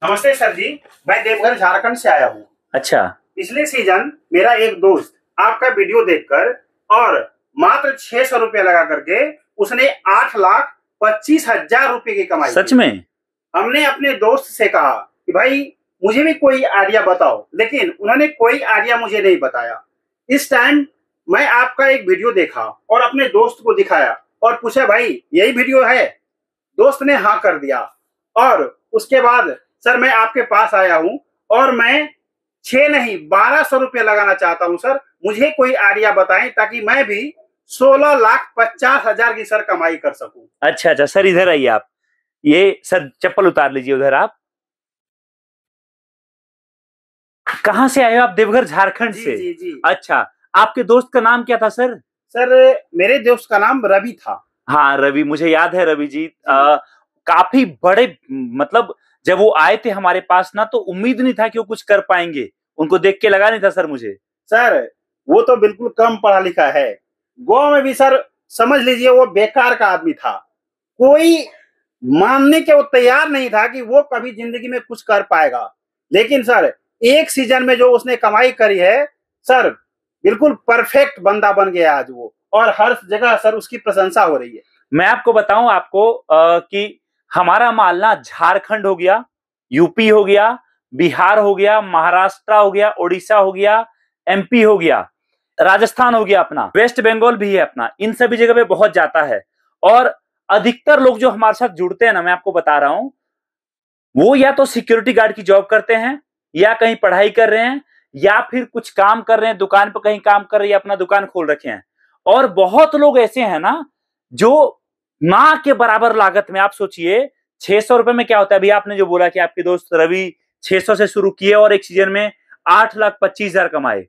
नमस्ते सर जी। मैं देवघर झारखंड से आया हूँ। अच्छा। पिछले सीजन मेरा एक दोस्त आपका वीडियो देखकर और मात्र 600 रुपया लगा करके उसने 8,25,000 रुपए की कमाई सच की। में? हमने अपने दोस्त से कहा कि भाई मुझे भी कोई आइडिया बताओ, लेकिन उन्होंने कोई आइडिया मुझे नहीं बताया। इस टाइम मैं आपका एक वीडियो देखा और अपने दोस्त को दिखाया और पूछा भाई यही वीडियो है। दोस्त ने हाँ कर दिया और उसके बाद सर मैं आपके पास आया हूं और मैं 6 नहीं 1,200 रुपया लगाना चाहता हूं सर। मुझे कोई आइडिया बताएं ताकि मैं भी 16,50,000 की सर कमाई कर सकूं। अच्छा अच्छा सर, इधर आइए आप। ये सर चप्पल उतार लीजिए उधर आप। कहाँ से आए हो आप? देवघर झारखंड से? जी जी। अच्छा, आपके दोस्त का नाम क्या था सर? सर मेरे दोस्त का नाम रवि था। हाँ रवि, मुझे याद है रवि जी। काफी बड़े, मतलब जब वो आए थे हमारे पास ना, तो उम्मीद नहीं था कि वो कुछ कर पाएंगे। उनको देख के लगा नहीं था सर मुझे। सर वो तो बिल्कुल कम पढ़ा लिखा है। गोवा में भी सर समझ लीजिए वो बेकार का आदमी था। कोई मानने के वो तैयार नहीं था कि वो कभी जिंदगी में कुछ कर पाएगा। लेकिन सर एक सीजन में जो उसने कमाई करी है सर, बिल्कुल परफेक्ट बंदा बन गया आज वो, और हर जगह सर उसकी प्रशंसा हो रही है। मैं आपको बताऊं आपको कि हमारा माल ना झारखंड हो गया, यूपी हो गया, बिहार हो गया, महाराष्ट्र हो गया, उड़ीसा हो गया, एमपी हो गया, राजस्थान हो गया, अपना वेस्ट बंगाल भी है अपना, इन सभी जगह पे बहुत जाता है। और अधिकतर लोग जो हमारे साथ जुड़ते हैं ना, मैं आपको बता रहा हूं, वो या तो सिक्योरिटी गार्ड की जॉब करते हैं, या कहीं पढ़ाई कर रहे हैं, या फिर कुछ काम कर रहे हैं, दुकान पर कहीं काम कर रहे हैं, या अपना दुकान खोल रखे हैं। और बहुत लोग ऐसे हैं ना जो ना के बराबर लागत में, आप सोचिए 600 रुपए में क्या होता है। अभी आपने जो बोला कि आपके दोस्त रवि 600 से शुरू किए और एक सीजन में 8,25,000 कमाए।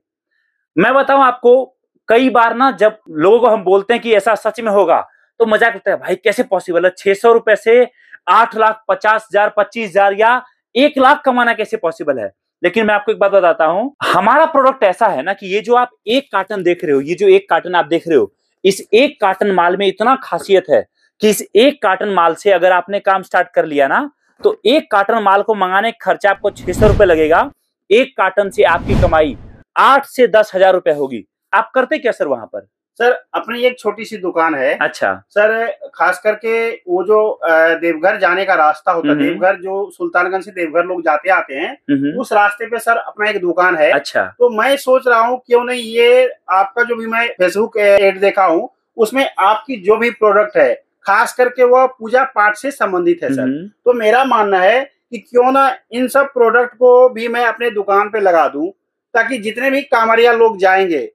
मैं बताऊं आपको, कई बार ना जब लोगों को हम बोलते हैं कि ऐसा सच में होगा, तो मजाक लगता है, भाई कैसे पॉसिबल है 600 रुपए से 8,50,000, 25,000 या 1 लाख कमाना कैसे पॉसिबल है। लेकिन मैं आपको एक बात बताता हूं, हमारा प्रोडक्ट ऐसा है ना कि ये जो आप एक कार्टन देख रहे हो, ये जो एक कार्टन आप देख रहे हो, इस एक कार्टन माल में इतना खासियत है कि इस एक कार्टन माल से अगर आपने काम स्टार्ट कर लिया ना, तो एक कार्टन माल को मंगाने का खर्चा आपको 600 रुपए लगेगा। एक कार्टन से आपकी कमाई 8 से 10,000 रुपए होगी। आप करते क्या सर वहां पर? सर अपनी एक छोटी सी दुकान है। अच्छा सर खास करके वो जो देवघर जाने का रास्ता होता है, देवघर जो सुल्तानगंज से देवघर लोग जाते आते हैं, उस रास्ते पे सर अपना एक दुकान है। अच्छा। तो मैं सोच रहा हूँ क्यों नहीं ये आपका जो भी मैं फेसबुक एड देखा हूँ उसमें आपकी जो भी प्रोडक्ट है खास करके वो पूजा पाठ से संबंधित है सर। तो मेरा मानना है कि क्यों ना इन सब प्रोडक्ट को भी मैं अपने दुकान पे लगा दूं, ताकि जितने भी कांवरिया लोग जाएंगे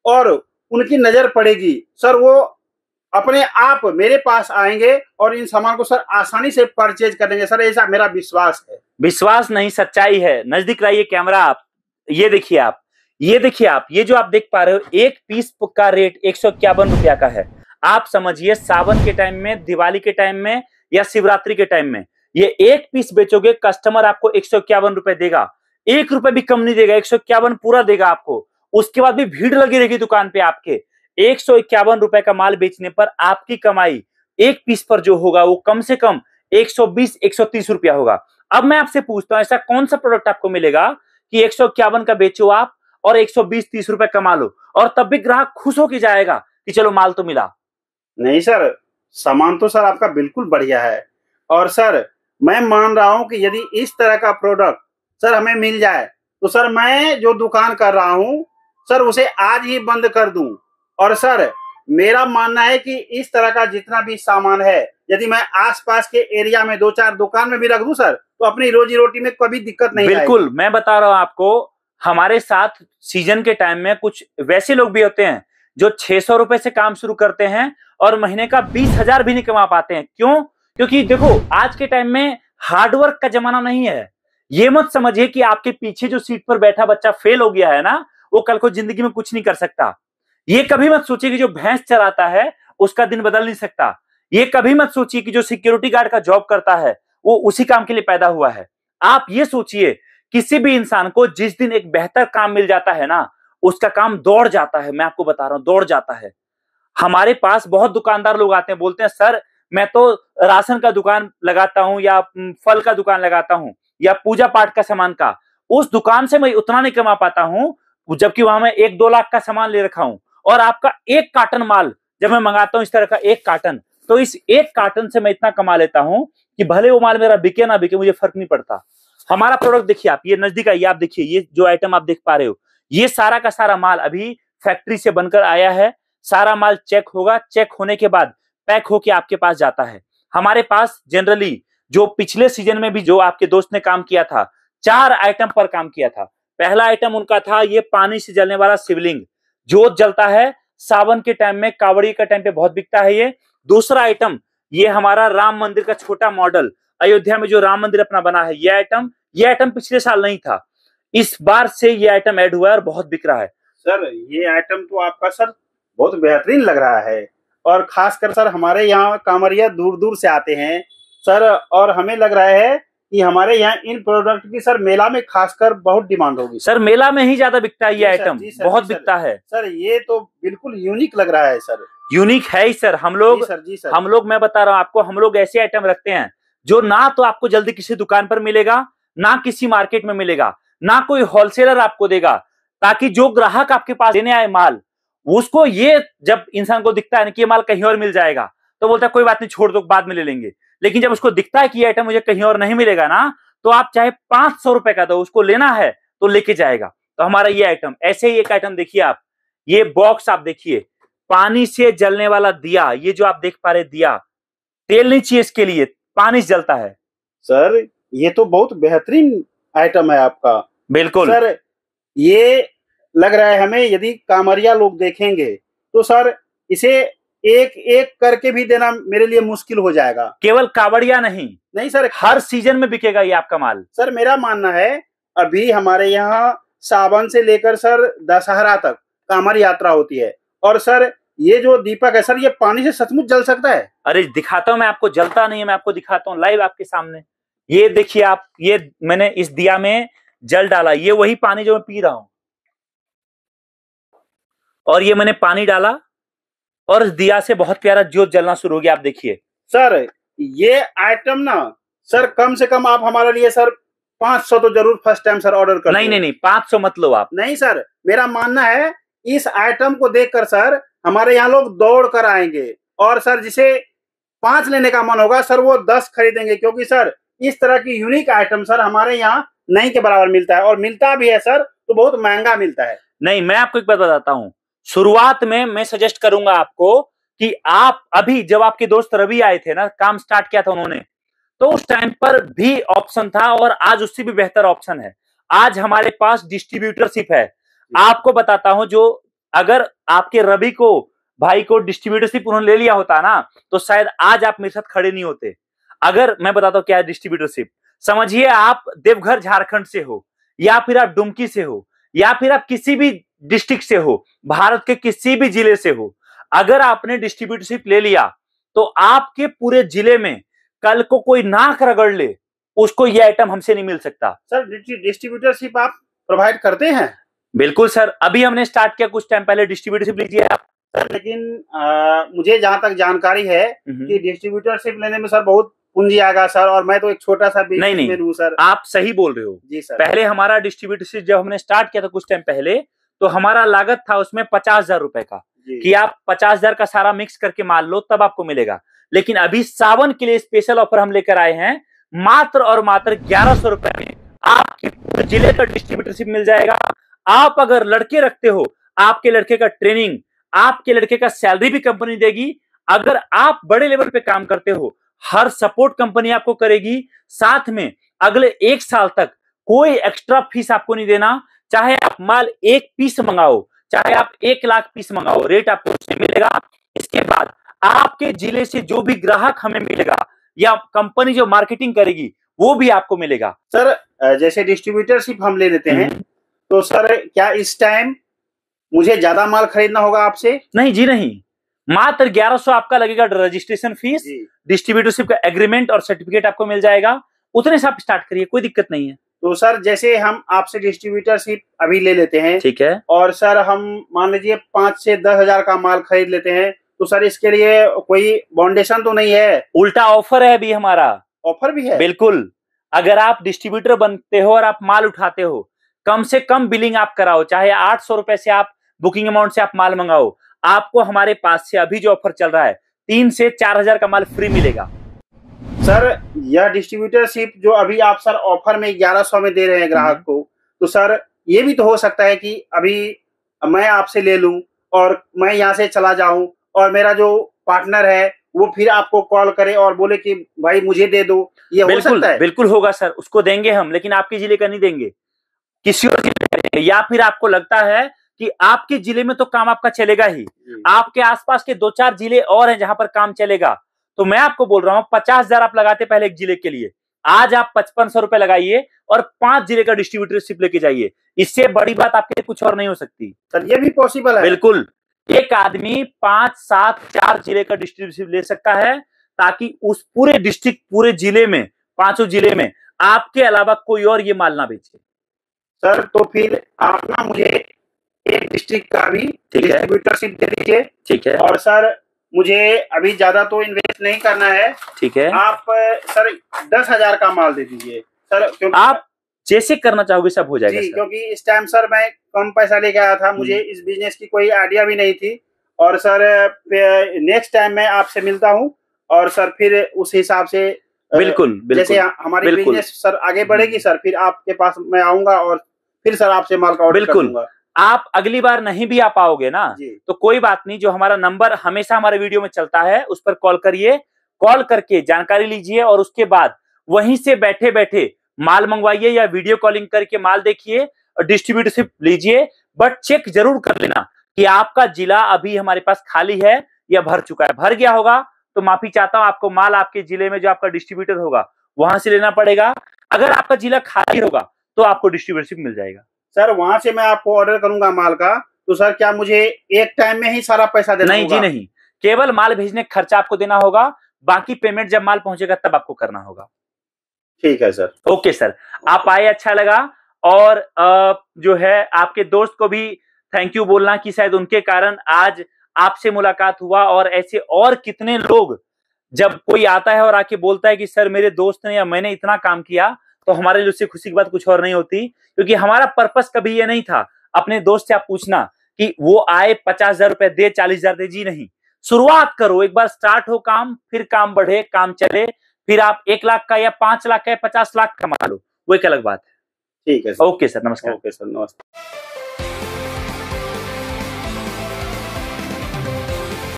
और उनकी नजर पड़ेगी सर, वो अपने आप मेरे पास आएंगे और इन सामान को सर आसानी से परचेज करेंगे सर, ऐसा मेरा विश्वास है। विश्वास नहीं, सच्चाई है। नजदीक लाइए कैमरा आप। ये देखिए आप, ये देखिए आप, ये जो आप देख पा रहे हो, एक पीस का रेट 151 रुपया का है। आप समझिए सावन के टाइम में, दिवाली के टाइम में, या शिवरात्रि के टाइम में ये एक पीस बेचोगे, कस्टमर आपको 151 रुपए देगा। 1 रुपए भी कम नहीं देगा, 151 पूरा देगा आपको। उसके बाद भी भीड़ लगी रहेगी दुकान पे आपके। 151 रुपए का माल बेचने पर आपकी कमाई एक पीस पर जो होगा वो कम से कम 120-130 रुपया होगा। अब मैं आपसे पूछता हूं, ऐसा कौन सा प्रोडक्ट आपको मिलेगा कि 151 का बेचो आप और 120-30 रुपए कमा लो, और तब भी ग्राहक खुश होकर जाएगा कि चलो माल तो मिला। नहीं सर, सामान तो सर आपका बिल्कुल बढ़िया है। और सर मैं मान रहा हूं कि यदि इस तरह का प्रोडक्ट सर हमें मिल जाए तो सर मैं जो दुकान कर रहा हूं सर उसे आज ही बंद कर दूं। और सर मेरा मानना है कि इस तरह का जितना भी सामान है यदि मैं आसपास के एरिया में 2-4 दुकान में भी रख दूं सर, तो अपनी रोजी रोटी में कभी दिक्कत नहीं आएगी। बिल्कुल, मैं बता रहा हूं आपको, हमारे साथ सीजन के टाइम में कुछ वैसे लोग भी होते हैं जो 600 रुपए से काम शुरू करते हैं और महीने का 20,000 भी नहीं कमा पाते हैं। क्यों? क्योंकि देखो आज के टाइम में हार्डवर्क का जमाना नहीं है। ये मत समझिए कि आपके पीछे जो सीट पर बैठा बच्चा फेल हो गया है ना, वो कल को जिंदगी में कुछ नहीं कर सकता। ये कभी मत सोचिए कि जो भैंस चराता है उसका दिन बदल नहीं सकता। ये कभी मत सोचिए कि जो सिक्योरिटी गार्ड का जॉब करता है वो उसी काम के लिए पैदा हुआ है। आप ये सोचिए, किसी भी इंसान को जिस दिन एक बेहतर काम मिल जाता है ना, उसका काम दौड़ जाता है। मैं आपको बता रहा हूं, दौड़ जाता है। हमारे पास बहुत दुकानदार लोग आते हैं, बोलते हैं सर मैं तो राशन का दुकान लगाता हूं या फल का दुकान लगाता हूं, या पूजा पाठ का सामान का, उस दुकान से मैं उतना नहीं कमा पाता हूं, जबकि वहां मैं 1-2 लाख का सामान ले रखा हूं। और आपका एक कार्टन माल जब मैं मंगाता हूं, इस तरह का एक कार्टन, तो इस एक कार्टन से मैं इतना कमा लेता हूं कि भले वो माल मेरा बिके ना बिके, मुझे फर्क नहीं पड़ता। हमारा प्रोडक्ट देखिए आप, ये नजदीक आइए, आप देखिए ये जो आइटम आप देख पा रहे हो, ये सारा का सारा माल अभी फैक्ट्री से बनकर आया है। सारा माल चेक होगा, चेक होने के बाद पैक होके आपके पास जाता है। हमारे पास जनरली जो पिछले सीजन में भी जो आपके दोस्त ने काम किया था, 4 आइटम पर काम किया था। पहला आइटम उनका था ये पानी से जलने वाला शिवलिंग, जोत जलता है सावन के टाइम में, कावड़ी का टाइम पे बहुत बिकता है ये। दूसरा आइटम ये हमारा राम मंदिर का छोटा मॉडल, अयोध्या में जो राम मंदिर अपना बना है, ये आइटम पिछले साल नहीं था, इस बार से ये आइटम ऐड हुआ है और बहुत बिक रहा है। सर ये आइटम तो आपका सर बहुत बेहतरीन लग रहा है, और खासकर सर हमारे यहाँ कांवरिया दूर दूर से आते हैं सर, और हमें लग रहा है कि हमारे यहाँ इन प्रोडक्ट की सर मेला में खासकर बहुत डिमांड होगी। सर मेला में ही ज्यादा बिकता है ये आइटम, बहुत बिकता है सर। ये तो बिल्कुल यूनिक लग रहा है सर। यूनिक है ही सर। हम लोग मैं बता रहा हूँ आपको, हम लोग ऐसे आइटम रखते हैं जो ना तो आपको जल्दी किसी दुकान पर मिलेगा, ना किसी मार्केट में मिलेगा, ना कोई होलसेलर आपको देगा, ताकि जो ग्राहक आपके पास लेने आए माल, उसको ये जब इंसान को दिखता है ना कि ये माल कहीं और मिल जाएगा, तो बोलता है कोई बात नहीं, छोड़ दो, बाद में ले लेंगे। लेकिन जब उसको दिखता है कि ये आइटम मुझे कहीं और नहीं मिलेगा ना, तो आप चाहे 500 रुपए का दो, उसको लेना है तो लेके जाएगा। तो हमारा ये आइटम, ऐसे ही एक आइटम देखिए आप, ये बॉक्स आप देखिए, पानी से जलने वाला दिया, ये जो आप देख पा रहे दिया, तेल नहीं चाहिए इसके लिए, पानी से जलता है। सर ये तो बहुत बेहतरीन आइटम है आपका। बिल्कुल सर, ये लग रहा है हमें यदि कांवरिया लोग देखेंगे तो सर इसे एक एक करके भी देना मेरे लिए मुश्किल हो जाएगा। केवल कांवड़िया नहीं सर, हर सीजन में बिकेगा ये आपका माल। सर मेरा मानना है अभी हमारे यहाँ सावन से लेकर सर दशहरा तक कांवर यात्रा होती है, और सर ये जो दीपक है सर, ये पानी से सचमुच जल सकता है? अरे दिखाता हूं मैं आपको, जलता नहीं है, मैं आपको दिखाता हूँ लाइव आपके सामने। ये देखिए आप, ये मैंने इस दिया में जल डाला, ये वही पानी जो मैं पी रहा हूं, और ये मैंने पानी डाला और इस दिया से बहुत प्यारा ज्योत जलना शुरू हो गया। आप देखिए सर, ये आइटम ना सर कम से कम आप हमारे लिए सर 500 तो जरूर फर्स्ट टाइम सर ऑर्डर कर। नहीं 500 मत लो आप। नहीं सर, मेरा मानना है इस आइटम को देखकर सर हमारे यहाँ लोग दौड़ कर आएंगे, और सर जिसे 5 लेने का मन होगा सर वो 10 खरीदेंगे, क्योंकि सर इस तरह की यूनिक आइटम सर हमारे यहाँ नहीं के बराबर मिलता है, और मिलता भी है सर तो बहुत महंगा मिलता है। नहीं, मैं आपको एक बात बताता हूँ, शुरुआत में मैं सजेस्ट करूंगा आपको कि आप अभी जब आपके दोस्त रवि आए थे ना, काम स्टार्ट किया था उन्होंने, तो उस टाइम पर भी ऑप्शन था, और आज उससे भी बेहतर ऑप्शन है। आज हमारे पास डिस्ट्रीब्यूटरशिप है। आपको बताता हूं, जो अगर आपके रवि को भाई को डिस्ट्रीब्यूटरशिप उन्होंने ले लिया होता ना, तो शायद आज आप मेरे साथ खड़े नहीं होते। अगर मैं बताता हूं क्या है डिस्ट्रीब्यूटरशिप, समझिए आप देवघर झारखंड से हो, या फिर आप डुमकी से हो, या फिर आप किसी भी डिस्ट्रिक्ट से हो, भारत के किसी भी जिले से हो, अगर आपने डिस्ट्रीब्यूटरशिप ले लिया तो आपके पूरे जिले में कल को कोई नाक रगड़ ले, उसको ये आइटम हमसे नहीं मिल सकता। सर डिस्ट्रीब्यूटरशिप आप प्रोवाइड करते हैं? बिल्कुल सर, अभी हमने स्टार्ट किया कुछ टाइम पहले, डिस्ट्रीब्यूटरशिप लीजिए आप। सर लेकिन मुझे जहां तक जानकारी है कि डिस्ट्रीब्यूटरशिप लेने में सर बहुत पूंजी आएगा सर, और मैं तो एक छोटा सा बिजनेसमैन हूं सर। आप सही बोल रहे हो जी सर। पहले हमारा डिस्ट्रीब्यूटरशिप जब हमने स्टार्ट किया था कुछ टाइम पहले, तो हमारा लागत था उसमें 50,000 रुपए का, कि आप 50,000 का सारा मिक्स करके माल लो तब आपको मिलेगा। लेकिन अभी सावन के लिए स्पेशल ऑफर हम लेकर आए हैं, मात्र और मात्र 1100 रुपए में आपके पूरे जिले का डिस्ट्रीब्यूटरशिप मिल जाएगा। आप अगर लड़के रखते हो, आपके लड़के का ट्रेनिंग, आपके लड़के का सैलरी भी कंपनी देगी। अगर आप बड़े लेवल पे काम करते हो, हर सपोर्ट कंपनी आपको करेगी। साथ में अगले 1 साल तक कोई एक्स्ट्रा फीस आपको नहीं देना। चाहे आप माल 1 पीस मंगाओ, चाहे आप 1 लाख पीस मंगाओ, रेट आपको उससे मिलेगा। इसके बाद आपके जिले से जो भी ग्राहक हमें मिलेगा, या कंपनी जो मार्केटिंग करेगी, वो भी आपको मिलेगा। सर जैसे डिस्ट्रीब्यूटरशिप हम ले लेते हैं, तो सर क्या इस टाइम मुझे ज्यादा माल खरीदना होगा आपसे? नहीं जी नहीं, मात्र 1100 आपका लगेगा रजिस्ट्रेशन फीस, डिस्ट्रीब्यूटरशिप का एग्रीमेंट और सर्टिफिकेट आपको मिल जाएगा। उतने से आप स्टार्ट करिए, कोई दिक्कत नहीं है। तो सर जैसे हम आपसे डिस्ट्रीब्यूटरशिप अभी ले लेते हैं, ठीक है, और सर हम मान लीजिए 5 से 10 हजार का माल खरीद लेते हैं, तो सर इसके लिए कोई बाउंडेशन तो नहीं है? उल्टा ऑफर है अभी हमारा। ऑफर भी है? बिल्कुल, अगर आप डिस्ट्रीब्यूटर बनते हो और आप माल उठाते हो, कम से कम बिलिंग आप कराओ, चाहे 800 रुपए से आप बुकिंग अमाउंट से आप माल मंगाओ, आपको हमारे पास से अभी जो ऑफर चल रहा है 3 से 4,000 का माल फ्री मिलेगा। सर यह डिस्ट्रीब्यूटरशिप जो अभी आप सर ऑफर में 1100 में दे रहे हैं ग्राहक को, तो सर ये भी तो हो सकता है कि अभी मैं आपसे ले लूं और मैं यहाँ से चला जाऊं और मेरा जो पार्टनर है वो फिर आपको कॉल करे और बोले कि भाई मुझे दे दो, ये हो सकता है? बिल्कुल होगा सर, उसको देंगे हम, लेकिन आपके जिले का नहीं देंगे, किसी और जिले का देंगे। या फिर आपको लगता है कि आपके जिले में तो काम आपका चलेगा ही, आपके आसपास के 2-4 जिले और हैं जहां पर काम चलेगा, तो मैं आपको बोल रहा हूं 50,000 आप लगाते पहले एक जिले के लिए, आज आप 5500 रुपए लगाइए और 5 जिले का डिस्ट्रीब्यूटरशिप लेके जाइए। इससे बड़ी बात आपके लिए कुछ और नहीं हो सकती सर। ये भी पॉसिबल है? बिल्कुल, एक आदमी 5, 7, 4 जिले का डिस्ट्रीब्यूटरशिप ले सकता है, ताकि उस पूरे डिस्ट्रिक्ट, पूरे जिले में, 5 जिले में आपके अलावा कोई और ये माल ना बेचे। सर तो फिर आप ना मुझे एक डिस्ट्रिक्ट का भी डिस्ट्रीब्यूटरशिप दे दीजिए। ठीक है। और सर मुझे अभी ज्यादा तो इन्वेस्ट नहीं करना है। ठीक है। आप सर 10,000 का माल दे दीजिए सर, क्योंकि आप जैसे करना चाहोगे सब हो जाएगा जी, सर। क्योंकि इस टाइम सर मैं कम पैसा लेके आया था, मुझे इस बिजनेस की कोई आइडिया भी नहीं थी। और सर नेक्स्ट टाइम मैं आपसे मिलता हूँ और सर फिर उस हिसाब से बिल्कुल जैसे हमारी बिजनेस सर आगे बढ़ेगी सर, फिर आपके पास मैं आऊंगा और फिर सर आपसे माल का ऑर्डर कर दूंगा। आप अगली बार नहीं भी आ पाओगे ना, तो कोई बात नहीं, जो हमारा नंबर हमेशा हमारे वीडियो में चलता है उस पर कॉल करिए, कॉल करके जानकारी लीजिए और उसके बाद वहीं से बैठे बैठे माल मंगवाइए या वीडियो कॉलिंग करके माल देखिए और डिस्ट्रीब्यूटरशिप लीजिए। बट चेक जरूर कर लेना कि आपका जिला अभी हमारे पास खाली है या भर चुका है। भर गया होगा तो माफी चाहता हूं, आपको माल आपके जिले में जो आपका डिस्ट्रीब्यूटर होगा वहां से लेना पड़ेगा। अगर आपका जिला खाली होगा तो आपको डिस्ट्रीब्यूटरशिप मिल जाएगा। सर वहां से मैं आपको ऑर्डर करूंगा माल का, तो सर क्या मुझे एक टाइम में ही सारा पैसा देना होगा? नहीं जी नहीं, केवल माल भेजने का खर्चा आपको देना होगा, बाकी पेमेंट जब माल पहुंचेगा तब आपको करना होगा। ठीक है सर। ओके सर, आप आए, अच्छा लगा। और जो है आपके दोस्त को भी थैंक यू बोलना कि शायद उनके कारण आज आपसे मुलाकात हुआ। और ऐसे और कितने लोग, जब कोई आता है और आके बोलता है कि सर मेरे दोस्त ने या मैंने इतना काम किया, तो हमारे लिए उससे खुशी की बात कुछ और नहीं होती। क्योंकि हमारा पर्पस कभी ये नहीं था अपने दोस्त से आप पूछना कि वो आए 50,000 रुपए दे, 40,000 दे, जी नहीं। शुरुआत करो, एक बार स्टार्ट हो काम, फिर काम बढ़े, काम चले, फिर आप 1 लाख का या 5 लाख का या 50 लाख कमा लो, वो एक अलग बात है। ठीक है सर। ओके सर, नमस्कार। ओके सर, नमस्कार।